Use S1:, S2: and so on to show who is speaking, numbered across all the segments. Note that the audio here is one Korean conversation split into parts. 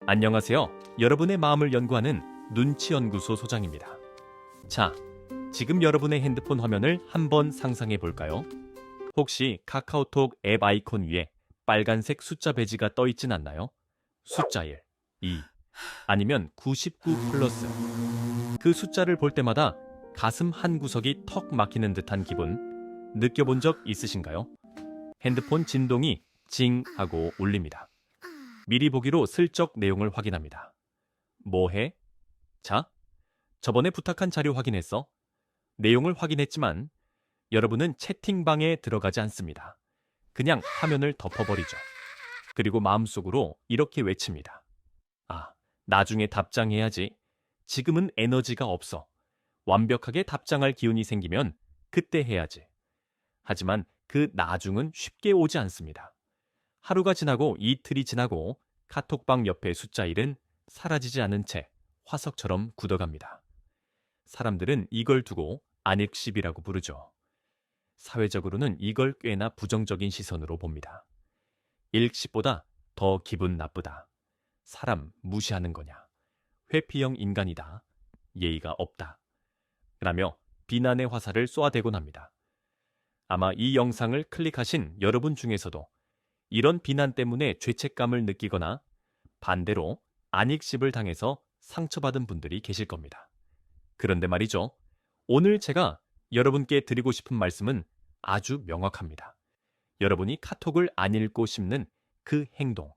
S1: 안녕하세요. 여러분의 마음을 연구하는 눈치연구소 소장입니다. 자, 지금 여러분의 핸드폰 화면을 한번 상상해 볼까요? 혹시 카카오톡 앱 아이콘 위에 빨간색 숫자 배지가 떠 있진 않나요? 숫자 1, 2, 아니면 99 플러스. 그 숫자를 볼 때마다 가슴 한 구석이 턱 막히는 듯한 기분 느껴본 적 있으신가요? 핸드폰 진동이 징 하고 울립니다. 미리 보기로 슬쩍 내용을 확인합니다. 뭐 해? 자, 저번에 부탁한 자료 확인했어? 내용을 확인했지만 여러분은 채팅방에 들어가지 않습니다. 그냥 화면을 덮어버리죠. 그리고 마음속으로 이렇게 외칩니다. 아, 나중에 답장해야지. 지금은 에너지가 없어. 완벽하게 답장할 기운이 생기면 그때 해야지. 하지만 그 나중은 쉽게 오지 않습니다. 하루가 지나고 이틀이 지나고 카톡방 옆의 숫자 1은 사라지지 않은 채 화석처럼 굳어갑니다. 사람들은 이걸 두고 안익십이라고 부르죠. 사회적으로는 이걸 꽤나 부정적인 시선으로 봅니다. 일식보다 더 기분 나쁘다. 사람 무시하는 거냐. 회피형 인간이다. 예의가 없다. 라며 비난의 화살을 쏘아대곤 합니다. 아마 이 영상을 클릭하신 여러분 중에서도 이런 비난 때문에 죄책감을 느끼거나 반대로 안익십을 당해서 상처받은 분들이 계실 겁니다. 그런데 말이죠. 오늘 제가 여러분께 드리고 싶은 말씀은 아주 명확합니다. 여러분이 카톡을 안 읽고 싶는 그 행동,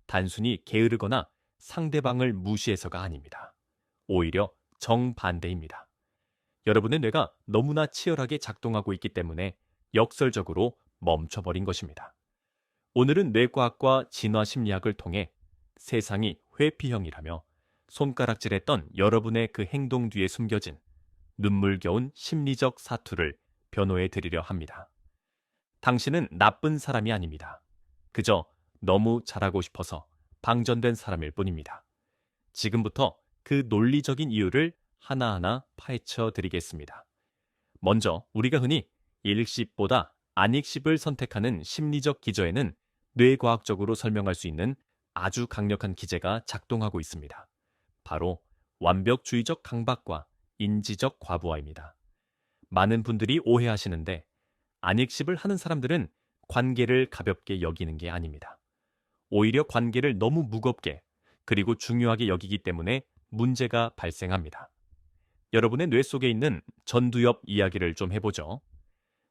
S1: 단순히 게으르거나 상대방을 무시해서가 아닙니다. 오히려 정반대입니다. 여러분의 뇌가 너무나 치열하게 작동하고 있기 때문에 역설적으로 멈춰버린 것입니다. 오늘은 뇌과학과 진화심리학을 통해 세상이 회피형이라며 손가락질했던 여러분의 그 행동 뒤에 숨겨진 눈물겨운 심리적 사투를 변호해 드리려 합니다. 당신은 나쁜 사람이 아닙니다. 그저 너무 잘하고 싶어서 방전된 사람일 뿐입니다. 지금부터 그 논리적인 이유를 하나하나 파헤쳐 드리겠습니다. 먼저 우리가 흔히 일식보다 안익십을 선택하는 심리적 기저에는 뇌과학적으로 설명할 수 있는 아주 강력한 기제가 작동하고 있습니다. 바로 완벽주의적 강박과 인지적 과부하입니다. 많은 분들이 오해하시는데 안익십을 하는 사람들은 관계를 가볍게 여기는 게 아닙니다. 오히려 관계를 너무 무겁게 그리고 중요하게 여기기 때문에 문제가 발생합니다. 여러분의 뇌 속에 있는 전두엽 이야기를 좀 해보죠.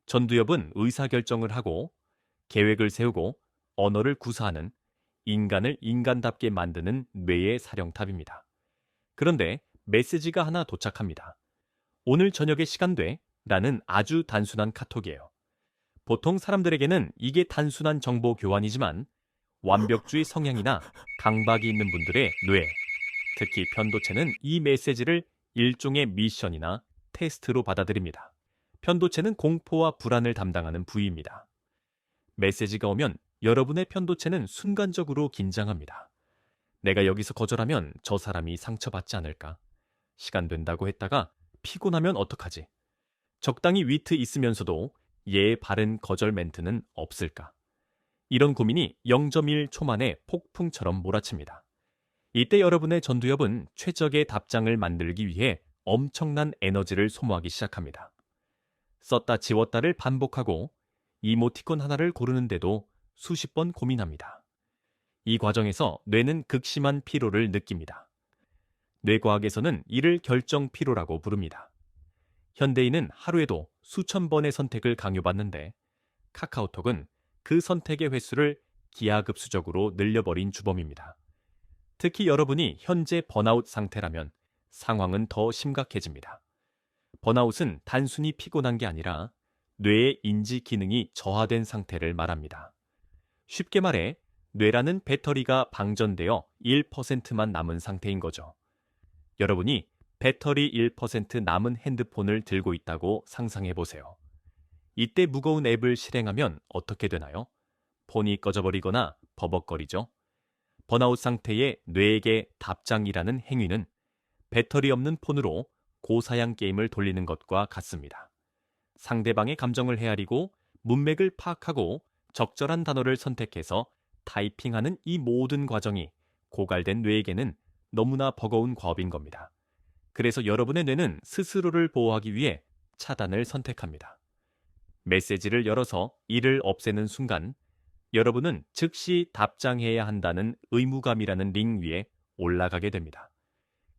S1: 전두엽은 의사결정을 하고 계획을 세우고 언어를 구사하는 인간을 인간답게 만드는 뇌의 사령탑입니다. 그런데 메시지가 하나 도착합니다. 오늘 저녁에 시간 돼? 라는 아주 단순한 카톡이에요. 보통 사람들에게는 이게 단순한 정보 교환이지만 완벽주의 성향이나 강박이 있는 분들의 뇌, 특히 편도체는 이 메시지를 일종의 미션이나 테스트로 받아들입니다. 편도체는 공포와 불안을 담당하는 부위입니다. 메시지가 오면 여러분의 편도체는 순간적으로 긴장합니다. 내가 여기서 거절하면 저 사람이 상처받지 않을까? 시간 된다고 했다가 피곤하면 어떡하지? 적당히 위트 있으면서도 예의 바른 거절 멘트는 없을까? 이런 고민이 0.1초 만에 폭풍처럼 몰아칩니다. 이때 여러분의 전두엽은 최적의 답장을 만들기 위해 엄청난 에너지를 소모하기 시작합니다. 썼다 지웠다를 반복하고 이모티콘 하나를 고르는데도 수십 번 고민합니다. 이 과정에서 뇌는 극심한 피로를 느낍니다. 뇌과학에서는 이를 결정 피로라고 부릅니다. 현대인은 하루에도 수천 번의 선택을 강요받는데 카카오톡은 그 선택의 횟수를 기하급수적으로 늘려버린 주범입니다. 특히 여러분이 현재 번아웃 상태라면 상황은 더 심각해집니다. 번아웃은 단순히 피곤한 게 아니라 뇌의 인지 기능이 저하된 상태를 말합니다. 쉽게 말해 뇌라는 배터리가 방전되어 1%만 남은 상태인 거죠. 여러분이 배터리 1% 남은 핸드폰을 들고 있다고 상상해 보세요. 이때 무거운 앱을 실행하면 어떻게 되나요? 폰이 꺼져버리거나 버벅거리죠. 번아웃 상태의 뇌에게 답장이라는 행위는 배터리 없는 폰으로 고사양 게임을 돌리는 것과 같습니다. 상대방의 감정을 헤아리고 문맥을 파악하고 적절한 단어를 선택해서 타이핑하는 이 모든 과정이 고갈된 뇌에게는 너무나 버거운 과업인 겁니다. 그래서 여러분의 뇌는 스스로를 보호하기 위해 차단을 선택합니다. 메시지를 열어서 이를 없애는 순간 여러분은 즉시 답장해야 한다는 의무감이라는 링 위에 올라가게 됩니다.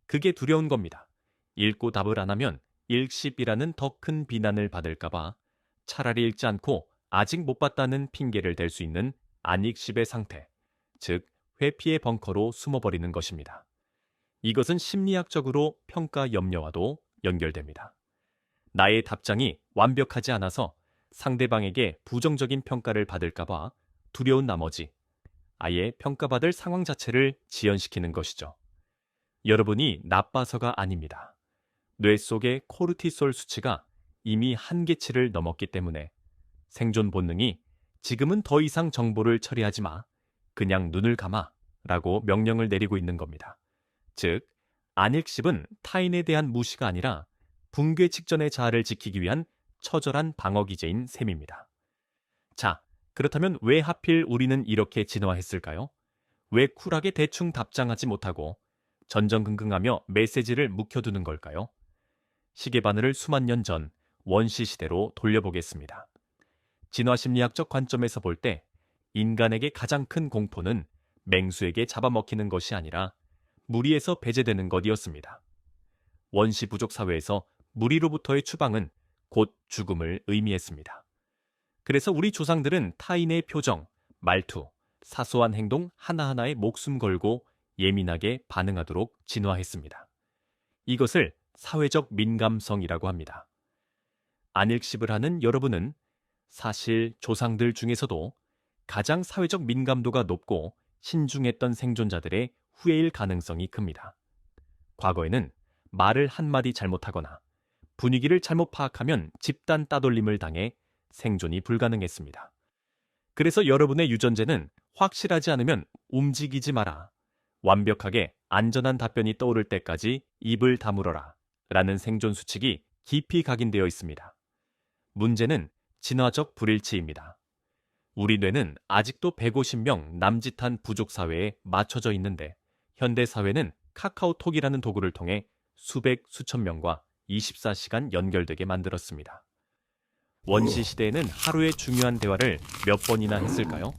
S1: 그게 두려운 겁니다. 읽고 답을 안 하면 일십이라는 더 큰 비난을 받을까봐 차라리 읽지 않고 아직 못 봤다는 핑계를 댈 수 있는 안익십의 상태, 즉 회피의 벙커로 숨어버리는 것입니다. 이것은 심리학적으로 평가 염려와도 연결됩니다. 나의 답장이 완벽하지 않아서 상대방에게 부정적인 평가를 받을까봐 두려운 나머지 아예 평가받을 상황 자체를 지연시키는 것이죠. 여러분이 나빠서가 아닙니다. 뇌 속의 코르티솔 수치가 이미 한계치를 넘었기 때문에 생존 본능이 지금은 더 이상 정보를 처리하지 마, 그냥 눈을 감아 라고 명령을 내리고 있는 겁니다. 즉, 안익십은 타인에 대한 무시가 아니라 붕괴 직전의 자아를 지키기 위한 처절한 방어 기제인 셈입니다. 자, 그렇다면 왜 하필 우리는 이렇게 진화했을까요? 왜 쿨하게 대충 답장하지 못하고 전전긍긍하며 메시지를 묵혀두는 걸까요? 시계바늘을 수만 년 전 원시 시대로 돌려보겠습니다. 진화심리학적 관점에서 볼 때 인간에게 가장 큰 공포는 맹수에게 잡아먹히는 것이 아니라 무리에서 배제되는 것이었습니다. 원시 부족 사회에서 무리로부터의 추방은 곧 죽음을 의미했습니다. 그래서 우리 조상들은 타인의 표정, 말투, 사소한 행동 하나하나에 목숨 걸고 예민하게 반응하도록 진화했습니다. 이것을 사회적 민감성이라고 합니다. 안익십을 하는 여러분은 사실 조상들 중에서도 가장 사회적 민감도가 높고 신중했던 생존자들의 후예일 가능성이 큽니다. 과거에는 말을 한마디 잘못하거나 분위기를 잘못 파악하면 집단 따돌림을 당해 생존이 불가능했습니다. 그래서 여러분의 유전자는 확실하지 않으면 움직이지 마라, 완벽하게 안전한 답변이 떠오를 때까지 입을 다물어라 라는 생존 수칙이 깊이 각인되어 있습니다. 문제는 진화적 불일치입니다. 우리 뇌는 아직도 150명 남짓한 부족 사회에 맞춰져 있는데 현대 사회는 카카오톡이라는 도구를 통해 수백 수천 명과 24시간 연결되게 만들었습니다. 원시 시대에는 하루의 중요한 대화를 몇 번이나 했을까요?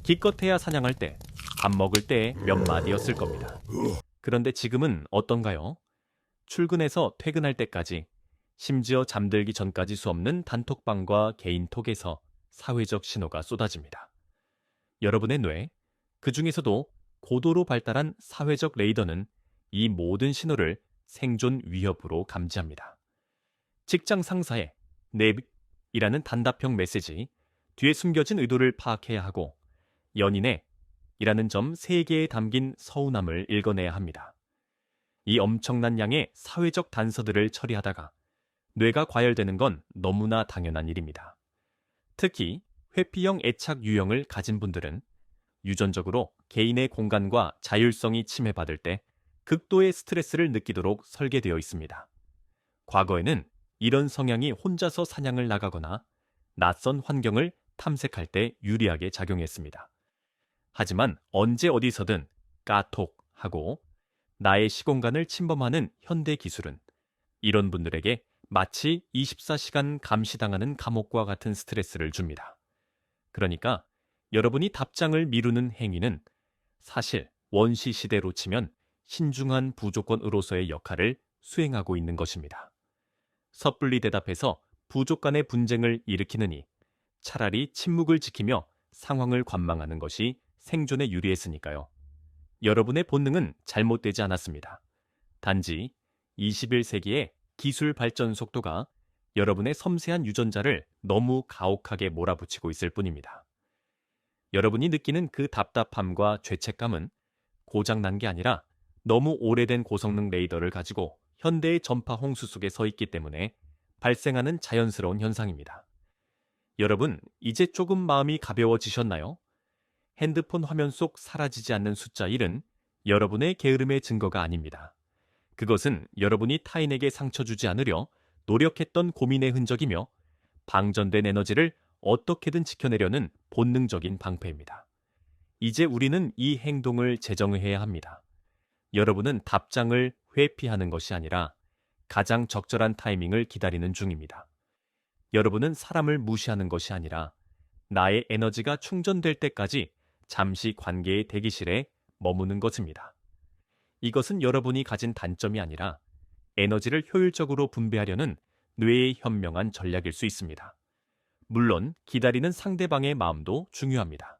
S1: 기껏해야 사냥할 때, 밥 먹을 때 몇 마디였을 겁니다. 그런데 지금은 어떤가요? 출근해서 퇴근할 때까지, 심지어 잠들기 전까지 수없는 단톡방과 개인톡에서 사회적 신호가 쏟아집니다. 여러분의 뇌, 그 중에서도 고도로 발달한 사회적 레이더는 이 모든 신호를 생존 위협으로 감지합니다. 직장 상사의 넵이라는 단답형 메시지, 뒤에 숨겨진 의도를 파악해야 하고 연인의 이라는 점 3개에 담긴 서운함을 읽어내야 합니다. 이 엄청난 양의 사회적 단서들을 처리하다가 뇌가 과열되는 건 너무나 당연한 일입니다. 특히 회피형 애착 유형을 가진 분들은 유전적으로 개인의 공간과 자율성이 침해받을 때 극도의 스트레스를 느끼도록 설계되어 있습니다. 과거에는 이런 성향이 혼자서 사냥을 나가거나 낯선 환경을 탐색할 때 유리하게 작용했습니다. 하지만 언제 어디서든 까톡하고 나의 시공간을 침범하는 현대 기술은 이런 분들에게 마치 24시간 감시당하는 감옥과 같은 스트레스를 줍니다. 그러니까 여러분이 답장을 미루는 행위는 사실 원시 시대로 치면 신중한 부족권으로서의 역할을 수행하고 있는 것입니다. 섣불리 대답해서 부족 간의 분쟁을 일으키느니 차라리 침묵을 지키며 상황을 관망하는 것이 생존에 유리했으니까요. 여러분의 본능은 잘못되지 않았습니다. 단지 21세기의 기술 발전 속도가 여러분의 섬세한 유전자를 너무 가혹하게 몰아붙이고 있을 뿐입니다. 여러분이 느끼는 그 답답함과 죄책감은 고장난 게 아니라 너무 오래된 고성능 레이더를 가지고 현대의 전파 홍수 속에 서 있기 때문에 발생하는 자연스러운 현상입니다. 여러분, 이제 조금 마음이 가벼워지셨나요? 핸드폰 화면 속 사라지지 않는 숫자 1은 여러분의 게으름의 증거가 아닙니다. 그것은 여러분이 타인에게 상처 주지 않으려 노력했던 고민의 흔적이며 방전된 에너지를 어떻게든 지켜내려는 본능적인 방패입니다. 이제 우리는 이 행동을 재정해야 합니다. 여러분은 답장을 회피하는 것이 아니라 가장 적절한 타이밍을 기다리는 중입니다. 여러분은 사람을 무시하는 것이 아니라 나의 에너지가 충전될 때까지 잠시 관계의 대기실에 머무는 것입니다. 이것은 여러분이 가진 단점이 아니라 에너지를 효율적으로 분배하려는 뇌의 현명한 전략일 수 있습니다. 물론 기다리는 상대방의 마음도 중요합니다.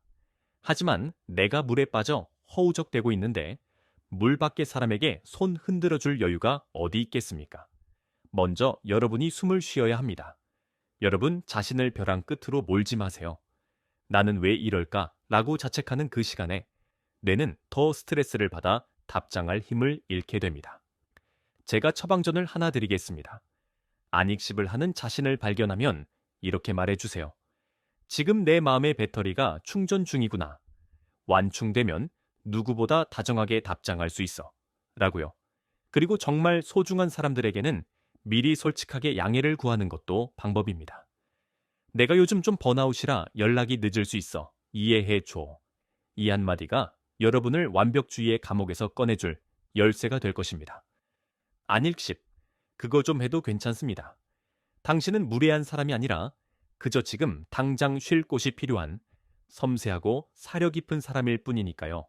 S1: 하지만 내가 물에 빠져 허우적대고 있는데 물 밖의 사람에게 손 흔들어 줄 여유가 어디 있겠습니까? 먼저 여러분이 숨을 쉬어야 합니다. 여러분 자신을 벼랑 끝으로 몰지 마세요. 나는 왜 이럴까? 라고 자책하는 그 시간에 뇌는 더 스트레스를 받아 답장할 힘을 잃게 됩니다. 제가 처방전을 하나 드리겠습니다. 안익십을 하는 자신을 발견하면 이렇게 말해주세요. 지금 내 마음의 배터리가 충전 중이구나. 완충되면 누구보다 다정하게 답장할 수 있어. 라고요. 그리고 정말 소중한 사람들에게는 미리 솔직하게 양해를 구하는 것도 방법입니다. 내가 요즘 좀 번아웃이라 연락이 늦을 수 있어. 이해해 줘. 이 한마디가 여러분을 완벽주의의 감옥에서 꺼내줄 열쇠가 될 것입니다. 안익십, 그거 좀 해도 괜찮습니다. 당신은 무례한 사람이 아니라 그저 지금 당장 쉴 곳이 필요한 섬세하고 사려 깊은 사람일 뿐이니까요.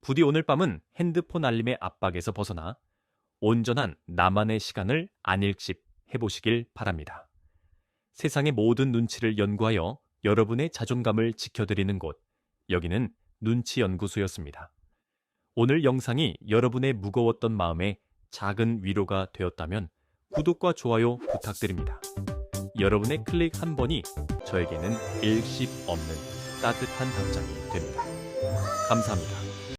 S1: 부디 오늘 밤은 핸드폰 알림의 압박에서 벗어나 온전한 나만의 시간을 안익십 해보시길 바랍니다. 세상의 모든 눈치를 연구하여 여러분의 자존감을 지켜드리는 곳, 여기는 눈치연구소였습니다. 오늘 영상이 여러분의 무거웠던 마음에 작은 위로가 되었다면 구독과 좋아요 부탁드립니다. 여러분의 클릭 한 번이 저에게는 일십 없는 따뜻한 답장이 됩니다. 감사합니다.